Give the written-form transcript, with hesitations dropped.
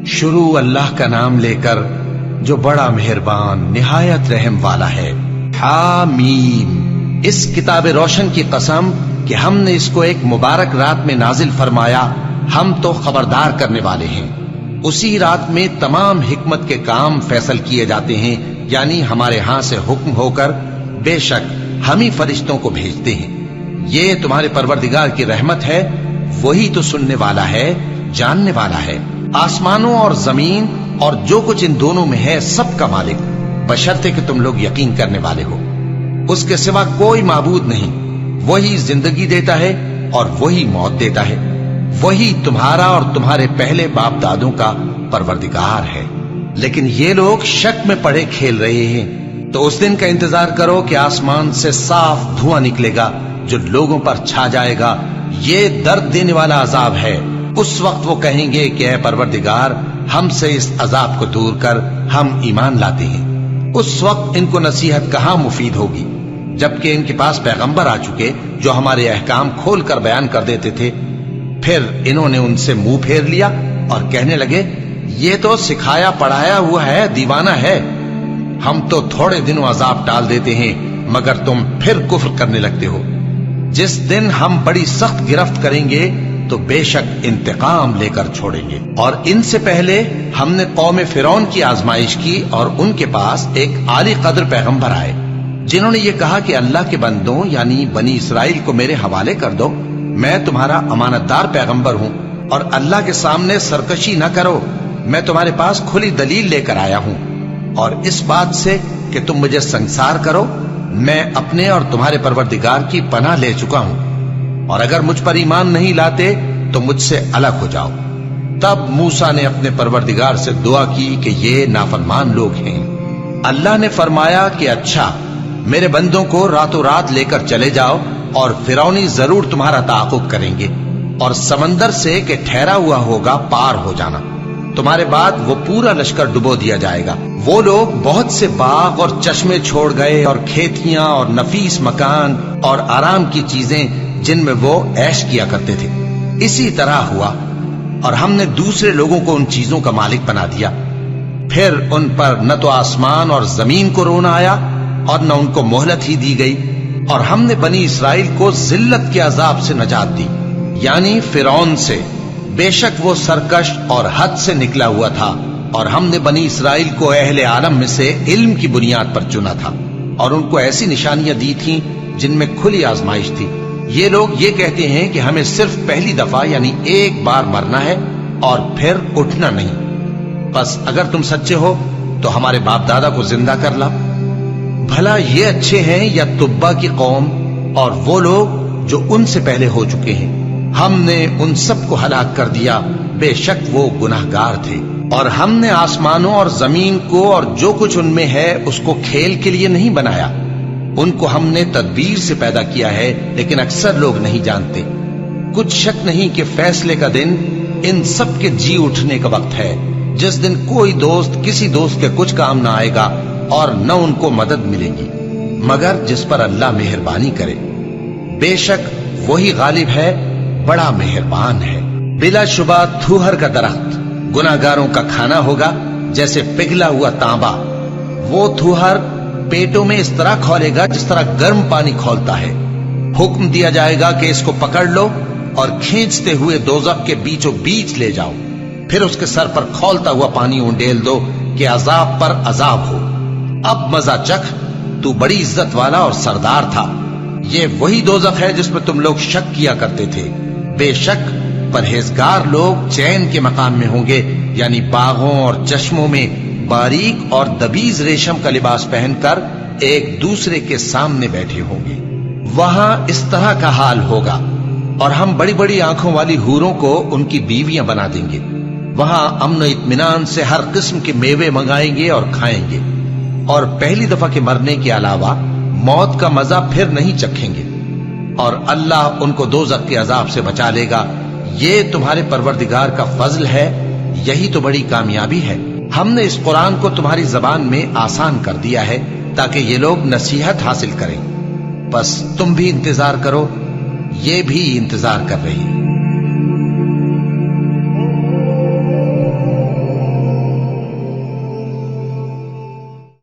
شروع اللہ کا نام لے کر جو بڑا مہربان نہایت رحم والا ہے۔ حامیم، اس کتاب روشن کی قسم کہ ہم نے اس کو ایک مبارک رات میں نازل فرمایا، ہم تو خبردار کرنے والے ہیں۔ اسی رات میں تمام حکمت کے کام فیصل کیے جاتے ہیں، یعنی ہمارے ہاں سے حکم ہو کر بے شک ہم ہی فرشتوں کو بھیجتے ہیں۔ یہ تمہارے پروردگار کی رحمت ہے، وہی تو سننے والا ہے، جاننے والا ہے۔ آسمانوں اور زمین اور جو کچھ ان دونوں میں ہے سب کا مالک، بشرطے کہ تم لوگ یقین کرنے والے ہو۔ اس کے سوا کوئی معبود نہیں، وہی زندگی دیتا ہے اور وہی موت دیتا ہے، وہی تمہارا اور تمہارے پہلے باپ دادوں کا پروردگار ہے۔ لیکن یہ لوگ شک میں پڑے کھیل رہے ہیں، تو اس دن کا انتظار کرو کہ آسمان سے صاف دھواں نکلے گا جو لوگوں پر چھا جائے گا، یہ درد دینے والا عذاب ہے۔ اس وقت وہ کہیں گے کہ اے پروردگار، ہم سے اس عذاب کو دور کر، ہم ایمان لاتے ہیں۔ اس وقت ان کو نصیحت کہاں مفید ہوگی، جبکہ ان کے پاس پیغمبر آ چکے جو ہمارے احکام کھول کر بیان کر دیتے تھے۔ پھر انہوں نے ان سے منہ پھیر لیا اور کہنے لگے، یہ تو سکھایا پڑھایا ہوا ہے، دیوانہ ہے۔ ہم تو تھوڑے دنوں عذاب ٹال دیتے ہیں، مگر تم پھر کفر کرنے لگتے ہو۔ جس دن ہم بڑی سخت گرفت کریں گے تو بے شک انتقام لے کر چھوڑیں گے۔ اور ان سے پہلے ہم نے قوم فرعون کی آزمائش کی، اور ان کے پاس ایک عالی قدر پیغمبر آئے جنہوں نے یہ کہا کہ اللہ کے بندوں یعنی بنی اسرائیل کو میرے حوالے کر دو، میں تمہارا امانت دار پیغمبر ہوں، اور اللہ کے سامنے سرکشی نہ کرو، میں تمہارے پاس کھلی دلیل لے کر آیا ہوں، اور اس بات سے کہ تم مجھے سنسار کرو، میں اپنے اور تمہارے پروردگار کی پناہ لے چکا ہوں، اور اگر مجھ پر ایمان نہیں لاتے تو مجھ سے الگ ہو جاؤ۔ تب موسیٰ نے اپنے پروردگار سے دعا کی کہ یہ نافرمان لوگ ہیں۔ اللہ نے فرمایا کہ اچھا، میرے بندوں کو راتوں رات لے کر چلے جاؤ، اور فرعونی ضرور تمہارا تعاقب کریں گے، اور سمندر سے کہ ٹھہرا ہوا ہوگا پار ہو جانا، تمہارے بعد وہ پورا لشکر ڈبو دیا جائے گا۔ وہ لوگ بہت سے باغ اور چشمے چھوڑ گئے، اور کھیتیاں اور نفیس مکان اور آرام کی چیزیں جن میں وہ عیش کیا کرتے تھے۔ اسی طرح ہوا، اور ہم نے دوسرے لوگوں کو ان چیزوں کا مالک بنا دیا۔ پھر ان پر نہ تو آسمان اور زمین کو رونا آیا، اور نہ ان کو مہلت ہی دی گئی، اور ہم نے بنی اسرائیل کو ذلت کے عذاب سے نجات دی، یعنی فرعون سے۔ بے شک وہ سرکش اور حد سے نکلا ہوا تھا، اور ہم نے بنی اسرائیل کو اہل عالم میں سے علم کی بنیاد پر چنا تھا، اور ان کو ایسی نشانیاں دی تھیں جن میں کھلی آزمائش تھی۔ یہ لوگ یہ کہتے ہیں کہ ہمیں صرف پہلی دفعہ یعنی ایک بار مرنا ہے اور پھر اٹھنا نہیں، بس اگر تم سچے ہو تو ہمارے باپ دادا کو زندہ کر لا۔ بھلا یہ اچھے ہیں یا تبا کی قوم اور وہ لوگ جو ان سے پہلے ہو چکے ہیں؟ ہم نے ان سب کو ہلاک کر دیا، بے شک وہ گناہگار تھے۔ اور ہم نے آسمانوں اور زمین کو اور جو کچھ ان میں ہے اس کو کھیل کے لیے نہیں بنایا، ان کو ہم نے تدبیر سے پیدا کیا ہے، لیکن اکثر لوگ نہیں جانتے۔ کچھ شک نہیں کہ فیصلے کا دن ان سب کے جی اٹھنے کا وقت ہے، جس دن کوئی دوست کسی دوست کے کچھ کام نہ آئے گا، اور نہ ان کو مدد ملے گی مگر جس پر اللہ مہربانی کرے۔ بے شک وہی غالب ہے، بڑا مہربان ہے۔ بلا شبہ تھوہر کا درخت گناہگاروں کا کھانا ہوگا، جیسے پگھلا ہوا تانبا۔ وہ تھوہر پیٹوں میں اس طرح کھولے گا جس طرح گرم پانی کھولتا ہے۔ حکم دیا جائے گا کہ اس کو پکڑ لو اور کھینچتے ہوئے دوزخ کے بیچوں بیچ لے جاؤ، پھر اس کے سر پر کھولتا ہوا پانی انڈیل دو کہ عذاب پر عذاب ہو۔ اب مزہ چکھ، تو بڑی عزت والا اور سردار تھا۔ یہ وہی دوزخ ہے جس میں تم لوگ شک کیا کرتے تھے۔ بے شک پرہیزگار لوگ چین کے مقام میں ہوں گے، یعنی باغوں اور چشموں میں باریک اور دبیز ریشم کا لباس پہن کر ایک دوسرے کے سامنے بیٹھے ہوں گے۔ وہاں اس طرح کا حال ہوگا، اور ہم بڑی بڑی آنکھوں والی حوروں کو ان کی بیویاں بنا دیں گے۔ وہاں امن و اطمینان سے ہر قسم کے میوے منگائیں گے اور کھائیں گے، اور پہلی دفعہ کے مرنے کے علاوہ موت کا مزہ پھر نہیں چکھیں گے، اور اللہ ان کو دوزخ کے عذاب سے بچا لے گا۔ یہ تمہارے پروردگار کا فضل ہے، یہی تو بڑی کامیابی ہے۔ ہم نے اس قرآن کو تمہاری زبان میں آسان کر دیا ہے تاکہ یہ لوگ نصیحت حاصل کریں۔ بس تم بھی انتظار کرو، یہ بھی انتظار کر رہی ہے۔